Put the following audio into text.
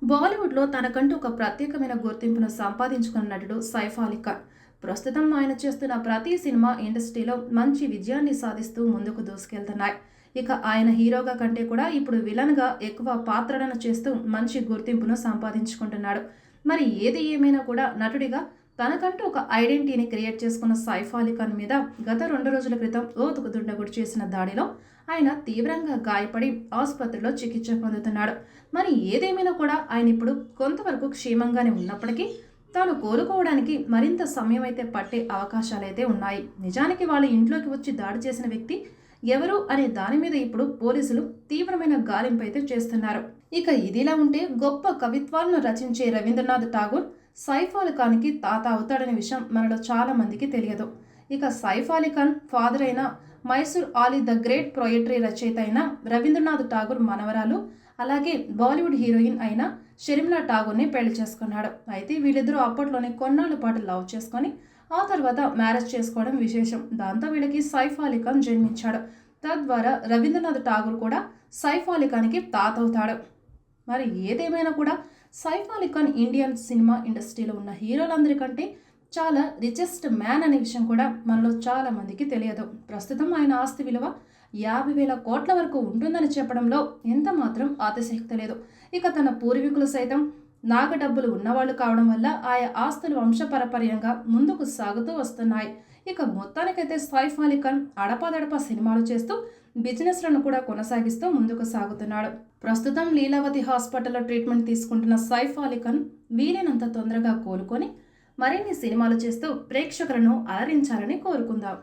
బాలీవుడ్‌లో తనకంటూ ఒక ప్రత్యేకమైన గుర్తింపును సంపాదించుకున్న నటుడు సైఫ్ అలీ ఖాన్. ప్రస్తుతం ఆయన చేస్తున్న ప్రతి సినిమా ఇండస్ట్రీలో మంచి విజయాన్ని సాధిస్తూ ముందుకు దూసుకెళ్తున్నాయి. ఇక ఆయన హీరోగా కంటే కూడా ఇప్పుడు విలన్‌గా ఎక్కువ పాత్రలను చేస్తూ మంచి గుర్తింపును సంపాదించుకుంటున్నాడు. మరి ఏది ఏమైనా కూడా నటుడిగా తనకంటూ ఒక ఐడెంటిటీని క్రియేట్ చేసుకున్న సైఫ్ అలీ ఖాన్ మీద గత 2 రోజుల క్రితం ఓ దుండగుడు చేసిన దాడిలో ఆయన తీవ్రంగా గాయపడి ఆసుపత్రిలో చికిత్స పొందుతున్నాడు. మరి ఏదేమైనా కూడా ఆయన ఇప్పుడు కొంతవరకు క్షేమంగానే ఉన్నప్పటికీ తాను కోలుకోవడానికి మరింత సమయం అయితే పట్టే అవకాశాలైతే ఉన్నాయి. నిజానికి వాళ్ళ ఇంట్లోకి వచ్చి దాడి చేసిన వ్యక్తి ఎవరు అనే దాని మీద ఇప్పుడు పోలీసులు తీవ్రమైన గాలింపు అయితే చేస్తున్నారు. ఇక ఇదిలా ఉంటే గొప్ప కవిత్వాలను రచించే రవీంద్రనాథ్ ఠాగూర్ సైఫ్ అలీ ఖాన్కి తాత అవుతాడనే విషయం మనలో చాలా మందికి తెలియదు. ఇక సైఫ్ అలీ ఖాన్ ఫాదర్ అయిన Mysore Ali the great poetry రచయిత అయిన రవీంద్రనాథ్ ఠాగూర్ మనవరాలు, అలాగే బాలీవుడ్ హీరోయిన్ అయిన షర్మిలా ఠాగూర్ని పెళ్లి చేసుకున్నాడు. అయితే వీళ్ళిద్దరూ అప్పట్లోనే కొన్నాళ్ళ పాటు లవ్ చేసుకొని ఆ తర్వాత మ్యారేజ్ చేసుకోవడం విశేషం. దాంతో వీళ్ళకి సైఫ్ అలీ ఖాన్ జన్మించాడు. తద్వారా రవీంద్రనాథ్ ఠాగూర్ కూడా సైఫ్ అలీ ఖాన్కి తాత అవుతాడు. మరి ఏదేమైనా కూడా సైఫ్ అలీ ఖాన్ ఇండియన్ సినిమా ఇండస్ట్రీలో ఉన్న హీరోలందరికంటే చాలా రిచెస్ట్ మ్యాన్ అనే విషయం కూడా మనలో చాలా మందికి తెలియదు. ప్రస్తుతం ఆయన ఆస్తి విలువ 50,000 కోట్ల వరకు ఉంటుందని చెప్పడంలో ఎంత మాత్రం అతిశయక్తి లేదు. ఇక తన పూర్వీకులు సైతం నాగడబ్బులు ఉన్నవాళ్లు కావడం వల్ల ఆయా ఆస్తులు వంశపరపర్యంగా ముందుకు సాగుతూ వస్తున్నాయి. ఇక మొత్తానికైతే సైఫ్ అలీ ఖాన్ అడపాదడపా సినిమాలు చేస్తూ బిజినెస్లను కూడా కొనసాగిస్తూ ముందుకు సాగుతున్నాడు. ప్రస్తుతం లీలావతి హాస్పిటల్లో ట్రీట్మెంట్ తీసుకుంటున్న సైఫ్ అలీ ఖాన్ వీలైనంత తొందరగా కోలుకొని మరిన్ని సినిమాలు చేస్తూ ప్రేక్షకులను అలరించాలని కోరుకుందాం.